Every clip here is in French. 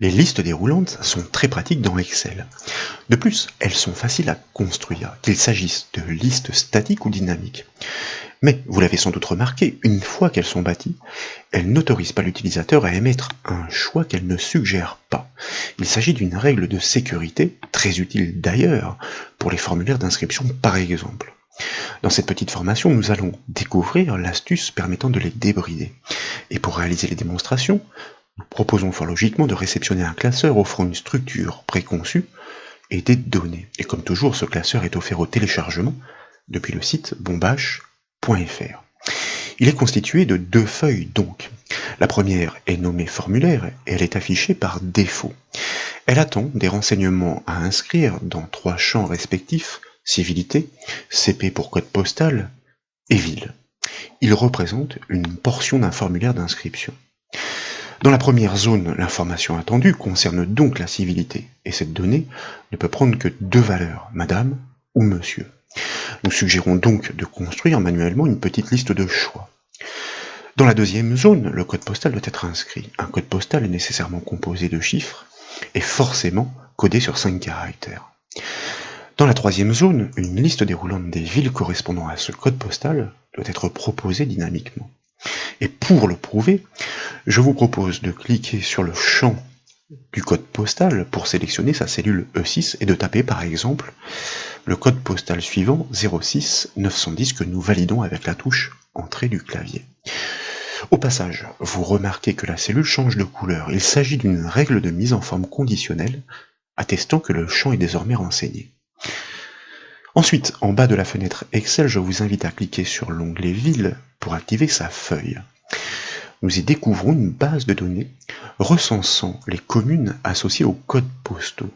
Les listes déroulantes sont très pratiques dans Excel. De plus, elles sont faciles à construire, qu'il s'agisse de listes statiques ou dynamiques. Mais, vous l'avez sans doute remarqué, une fois qu'elles sont bâties, elles n'autorisent pas l'utilisateur à émettre un choix qu'elles ne suggèrent pas. Il s'agit d'une règle de sécurité, très utile d'ailleurs, pour les formulaires d'inscription par exemple. Dans cette petite formation, nous allons découvrir l'astuce permettant de les débrider. Et pour réaliser les démonstrations, nous proposons fort logiquement de réceptionner un classeur offrant une structure préconçue et des données. Et comme toujours, ce classeur est offert au téléchargement depuis le site bombache.fr. Il est constitué de 2 feuilles donc. La première est nommée formulaire et elle est affichée par défaut. Elle attend des renseignements à inscrire dans 3 champs respectifs, civilité, CP pour code postal et ville. Il représente une portion d'un formulaire d'inscription. Dans la première zone, l'information attendue concerne donc la civilité, et cette donnée ne peut prendre que 2 valeurs, madame ou monsieur. Nous suggérons donc de construire manuellement une petite liste de choix. Dans la deuxième zone, le code postal doit être inscrit. Un code postal est nécessairement composé de chiffres et forcément codé sur 5 caractères. Dans la troisième zone, une liste déroulante des villes correspondant à ce code postal doit être proposée dynamiquement. Et pour le prouver, je vous propose de cliquer sur le champ du code postal pour sélectionner sa cellule E6 et de taper par exemple le code postal suivant 06 910 que nous validons avec la touche Entrée du clavier. Au passage, vous remarquez que la cellule change de couleur. Il s'agit d'une règle de mise en forme conditionnelle attestant que le champ est désormais renseigné. Ensuite, en bas de la fenêtre Excel, je vous invite à cliquer sur l'onglet Ville pour activer sa feuille. Nous y découvrons une base de données recensant les communes associées aux codes postaux.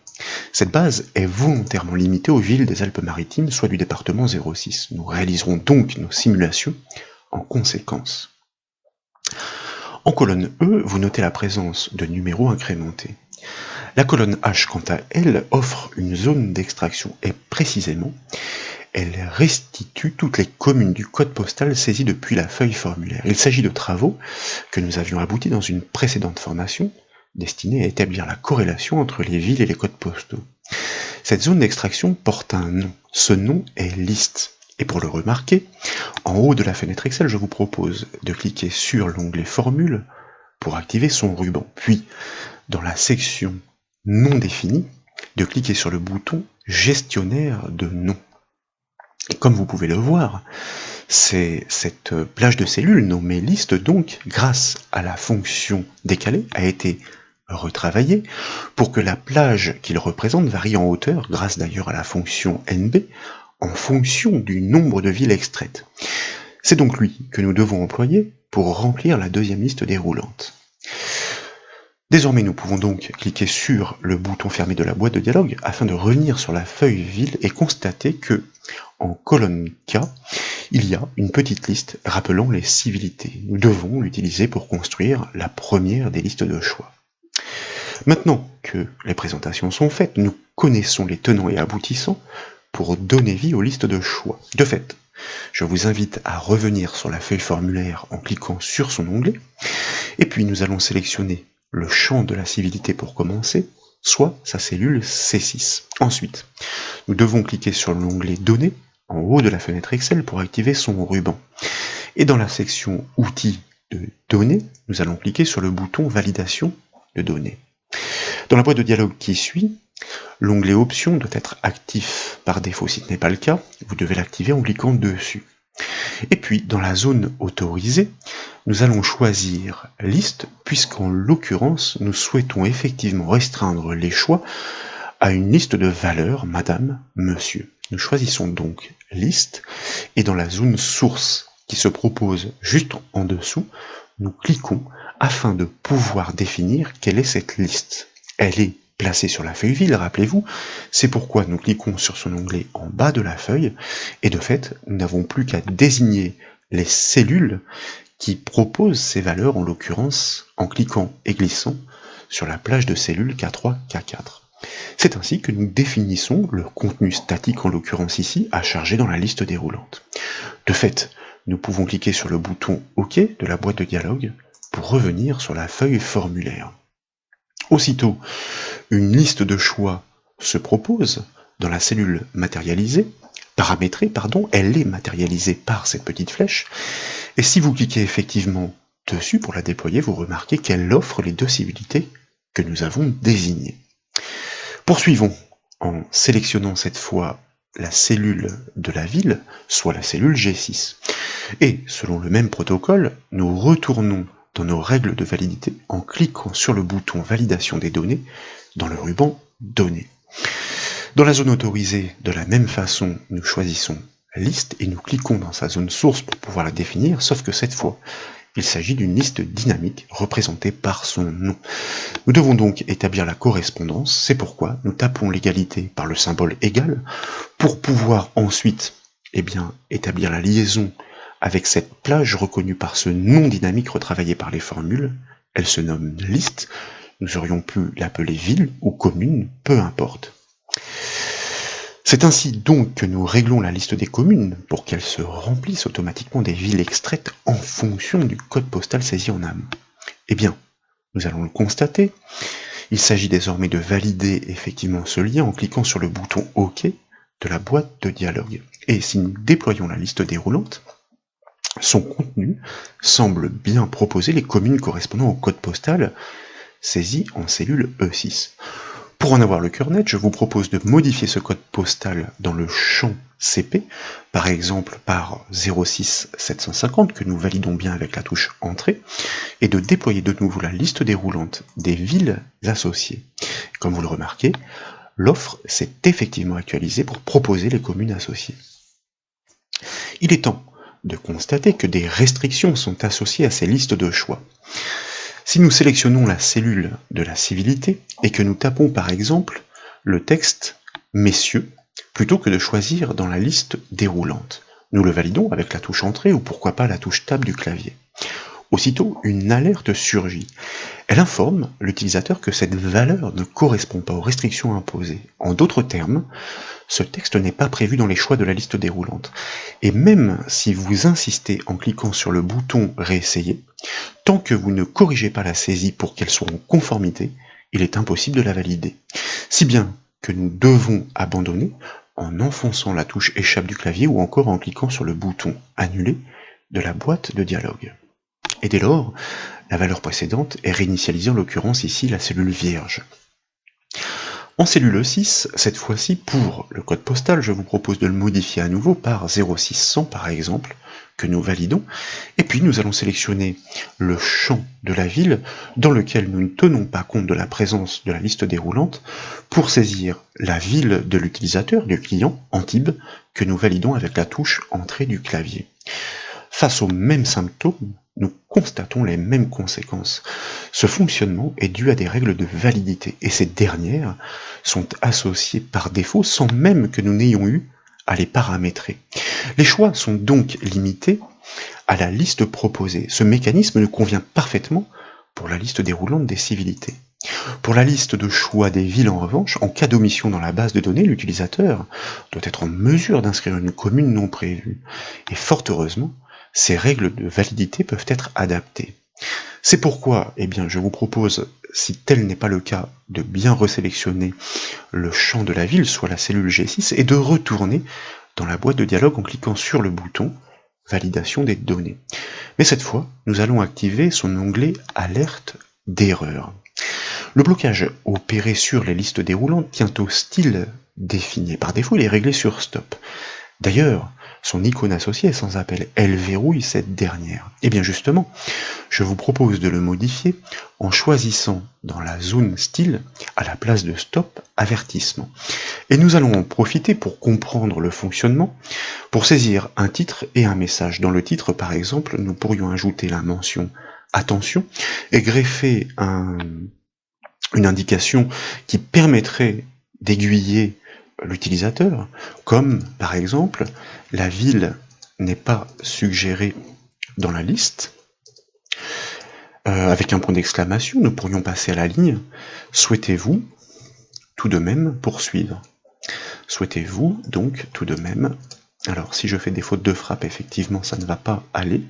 Cette base est volontairement limitée aux villes des Alpes-Maritimes, soit du département 06. Nous réaliserons donc nos simulations en conséquence. En colonne E, vous notez la présence de numéros incrémentés. La colonne H, quant à elle, offre une zone d'extraction et précisément, elle restitue toutes les communes du code postal saisies depuis la feuille formulaire. Il s'agit de travaux que nous avions aboutis dans une précédente formation destinée à établir la corrélation entre les villes et les codes postaux. Cette zone d'extraction porte un nom. Ce nom est liste. Et pour le remarquer, en haut de la fenêtre Excel, je vous propose de cliquer sur l'onglet Formule pour activer son ruban. Puis, dans la section non défini, de cliquer sur le bouton Gestionnaire de noms. Et comme vous pouvez le voir, c'est cette plage de cellules nommée liste donc, grâce à la fonction décalée, a été retravaillée pour que la plage qu'il représente varie en hauteur, grâce d'ailleurs à la fonction NB, en fonction du nombre de villes extraites. C'est donc lui que nous devons employer pour remplir la deuxième liste déroulante. Désormais, nous pouvons donc cliquer sur le bouton fermé de la boîte de dialogue afin de revenir sur la feuille ville et constater que, en colonne K, il y a une petite liste rappelant les civilités. Nous devons l'utiliser pour construire la première des listes de choix. Maintenant que les présentations sont faites, nous connaissons les tenants et aboutissants pour donner vie aux listes de choix. De fait, je vous invite à revenir sur la feuille formulaire en cliquant sur son onglet, et puis nous allons sélectionner le champ de la civilité pour commencer, soit sa cellule C6. Ensuite, nous devons cliquer sur l'onglet Données, en haut de la fenêtre Excel pour activer son ruban. Et dans la section Outils de données, nous allons cliquer sur le bouton Validation de données. Dans la boîte de dialogue qui suit, l'onglet Options doit être actif par défaut. Si ce n'est pas le cas, vous devez l'activer en cliquant dessus. Et puis, dans la zone autorisée, nous allons choisir liste, puisqu'en l'occurrence, nous souhaitons effectivement restreindre les choix à une liste de valeurs, madame, monsieur. Nous choisissons donc liste, et dans la zone source, qui se propose juste en dessous, nous cliquons afin de pouvoir définir quelle est cette liste. Elle est placée sur la feuille ville, rappelez-vous, c'est pourquoi nous cliquons sur son onglet en bas de la feuille, et de fait, nous n'avons plus qu'à désigner les cellules qui proposent ces valeurs, en l'occurrence, en cliquant et glissant sur la plage de cellules K3, K4. C'est ainsi que nous définissons le contenu statique, en l'occurrence ici, à charger dans la liste déroulante. De fait, nous pouvons cliquer sur le bouton OK de la boîte de dialogue pour revenir sur la feuille formulaire. Aussitôt, une liste de choix se propose dans la cellule paramétrée, elle est matérialisée par cette petite flèche, et si vous cliquez effectivement dessus pour la déployer, vous remarquez qu'elle offre les deux civilités que nous avons désignées. Poursuivons en sélectionnant cette fois la cellule de la ville, soit la cellule G6. Et, selon le même protocole, nous retournons dans nos règles de validité en cliquant sur le bouton Validation des données dans le ruban Données. Dans la zone autorisée, de la même façon, nous choisissons Liste et nous cliquons dans sa zone source pour pouvoir la définir, sauf que cette fois, il s'agit d'une liste dynamique représentée par son nom. Nous devons donc établir la correspondance, c'est pourquoi nous tapons l'égalité par le symbole égal pour pouvoir ensuite établir la liaison avec cette plage reconnue par ce nom dynamique retravaillé par les formules. Elle se nomme liste, nous aurions pu l'appeler ville ou commune, peu importe. C'est ainsi donc que nous réglons la liste des communes pour qu'elles se remplissent automatiquement des villes extraites en fonction du code postal saisi en amont. Eh bien, nous allons le constater, il s'agit désormais de valider effectivement ce lien en cliquant sur le bouton OK de la boîte de dialogue. Et si nous déployons la liste déroulante, son contenu semble bien proposer les communes correspondant au code postal saisi en cellule E6. Pour en avoir le cœur net, je vous propose de modifier ce code postal dans le champ CP, par exemple par 06750, que nous validons bien avec la touche Entrée, et de déployer de nouveau la liste déroulante des villes associées. Comme vous le remarquez, l'offre s'est effectivement actualisée pour proposer les communes associées. Il est temps de constater que des restrictions sont associées à ces listes de choix. Si nous sélectionnons la cellule de la civilité et que nous tapons par exemple le texte « Messieurs » plutôt que de choisir dans la liste déroulante, nous le validons avec la touche Entrée ou pourquoi pas la touche Tab du clavier. Aussitôt, une alerte surgit. Elle informe l'utilisateur que cette valeur ne correspond pas aux restrictions imposées. En d'autres termes, ce texte n'est pas prévu dans les choix de la liste déroulante. Et même si vous insistez en cliquant sur le bouton « Réessayer », tant que vous ne corrigez pas la saisie pour qu'elle soit en conformité, il est impossible de la valider. Si bien que nous devons abandonner en enfonçant la touche Échappe du clavier ou encore en cliquant sur le bouton « Annuler » de la boîte de dialogue. Et dès lors, la valeur précédente est réinitialisée, en l'occurrence ici la cellule vierge. En cellule 6, cette fois-ci, pour le code postal, je vous propose de le modifier à nouveau par 0600 par exemple, que nous validons, et puis nous allons sélectionner le champ de la ville dans lequel nous ne tenons pas compte de la présence de la liste déroulante pour saisir la ville de l'utilisateur, du client, Antibes, que nous validons avec la touche Entrée du clavier. Face aux mêmes symptômes, nous constatons les mêmes conséquences. Ce fonctionnement est dû à des règles de validité, et ces dernières sont associées par défaut sans même que nous n'ayons eu à les paramétrer. Les choix sont donc limités à la liste proposée. Ce mécanisme nous convient parfaitement pour la liste déroulante des civilités. Pour la liste de choix des villes, en revanche, en cas d'omission dans la base de données, l'utilisateur doit être en mesure d'inscrire une commune non prévue. Et fort heureusement, ces règles de validité peuvent être adaptées. C'est pourquoi, je vous propose, si tel n'est pas le cas, de bien resélectionner le champ de la ville, soit la cellule G6, et de retourner dans la boîte de dialogue en cliquant sur le bouton « Validation des données ». Mais cette fois, nous allons activer son onglet « Alerte d'erreur ». Le blocage opéré sur les listes déroulantes tient au style défini. Par défaut, il est réglé sur « Stop ». D'ailleurs, son icône associée est sans appel, elle verrouille cette dernière. Et bien justement, je vous propose de le modifier en choisissant dans la zone style, à la place de stop, avertissement. Et nous allons en profiter pour comprendre le fonctionnement, pour saisir un titre et un message. Dans le titre, par exemple, nous pourrions ajouter la mention attention et greffer une indication qui permettrait d'aiguiller l'utilisateur, comme par exemple la ville n'est pas suggérée dans la liste, avec un point d'exclamation, nous pourrions passer à la ligne « Souhaitez-vous tout de même poursuivre ?» Souhaitez-vous donc tout de même... Alors si je fais des fautes de frappe, effectivement ça ne va pas aller.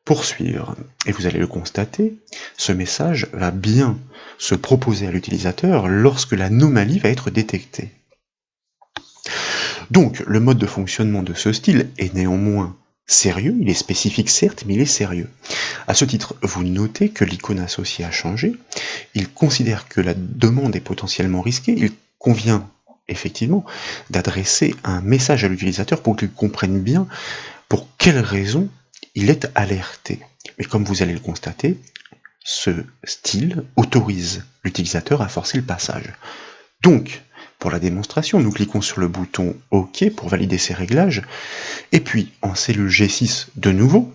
poursuivre. Et vous allez le constater, ce message va bien se proposer à l'utilisateur lorsque l'anomalie va être détectée. Donc, le mode de fonctionnement de ce style est néanmoins sérieux, il est spécifique certes, mais il est sérieux. À ce titre, vous notez que l'icône associée a changé, il considère que la demande est potentiellement risquée, il convient effectivement d'adresser un message à l'utilisateur pour qu'il comprenne bien pour quelles raisons il est alerté. Mais comme vous allez le constater, ce style autorise l'utilisateur à forcer le passage. Donc, pour la démonstration, nous cliquons sur le bouton OK pour valider ces réglages, et puis en cellule G6 de nouveau,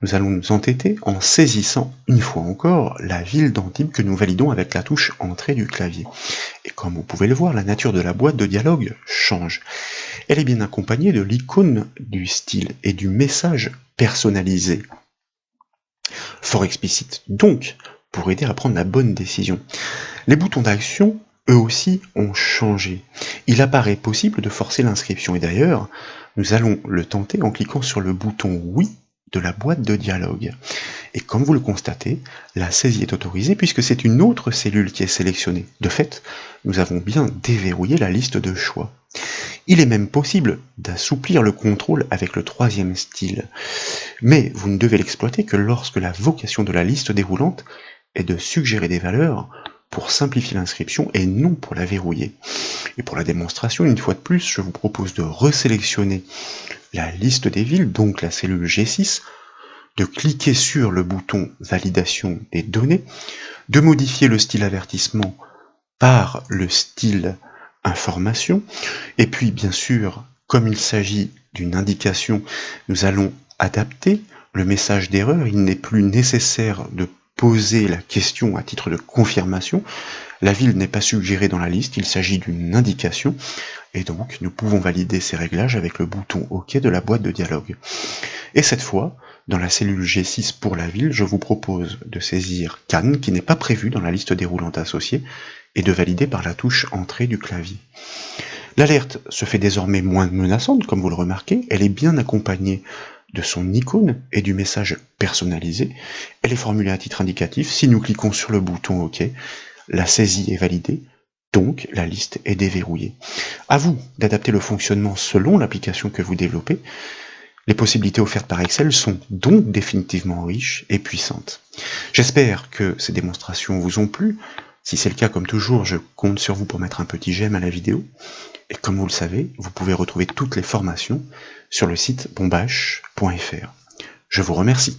nous allons nous entêter en saisissant une fois encore la ville d'Antibes que nous validons avec la touche Entrée du clavier. Et comme vous pouvez le voir, la nature de la boîte de dialogue change. Elle est bien accompagnée de l'icône du style et du message personnalisé. Fort explicite donc, pour aider à prendre la bonne décision. Les boutons d'action, eux aussi, ont changé. Il apparaît possible de forcer l'inscription, et d'ailleurs, nous allons le tenter en cliquant sur le bouton oui de la boîte de dialogue. Et comme vous le constatez, la saisie est autorisée puisque c'est une autre cellule qui est sélectionnée. De fait, nous avons bien déverrouillé la liste de choix. Il est même possible d'assouplir le contrôle avec le troisième style. Mais vous ne devez l'exploiter que lorsque la vocation de la liste déroulante est de suggérer des valeurs pour simplifier l'inscription et non pour la verrouiller. Et pour la démonstration, une fois de plus, je vous propose de resélectionner la liste des villes, donc la cellule G6, de cliquer sur le bouton validation des données, de modifier le style avertissement par le style information, et puis bien sûr, comme il s'agit d'une indication, nous allons adapter le message d'erreur. Il n'est plus nécessaire de poser la question à titre de confirmation. La ville n'est pas suggérée dans la liste, il s'agit d'une indication, et donc nous pouvons valider ces réglages avec le bouton OK de la boîte de dialogue. Et cette fois, dans la cellule G6 pour la ville, je vous propose de saisir Cannes, qui n'est pas prévu dans la liste déroulante associée, et de valider par la touche Entrée du clavier. L'alerte se fait désormais moins menaçante, comme vous le remarquez, elle est bien accompagnée de son icône et du message personnalisé. Elle est formulée à titre indicatif. Si nous cliquons sur le bouton OK, la saisie est validée, donc la liste est déverrouillée. À vous d'adapter le fonctionnement selon l'application que vous développez. Les possibilités offertes par Excel sont donc définitivement riches et puissantes. J'espère que ces démonstrations vous ont plu. Si c'est le cas, comme toujours, je compte sur vous pour mettre un petit j'aime à la vidéo. Et comme vous le savez, vous pouvez retrouver toutes les formations sur le site bombache.fr. Je vous remercie.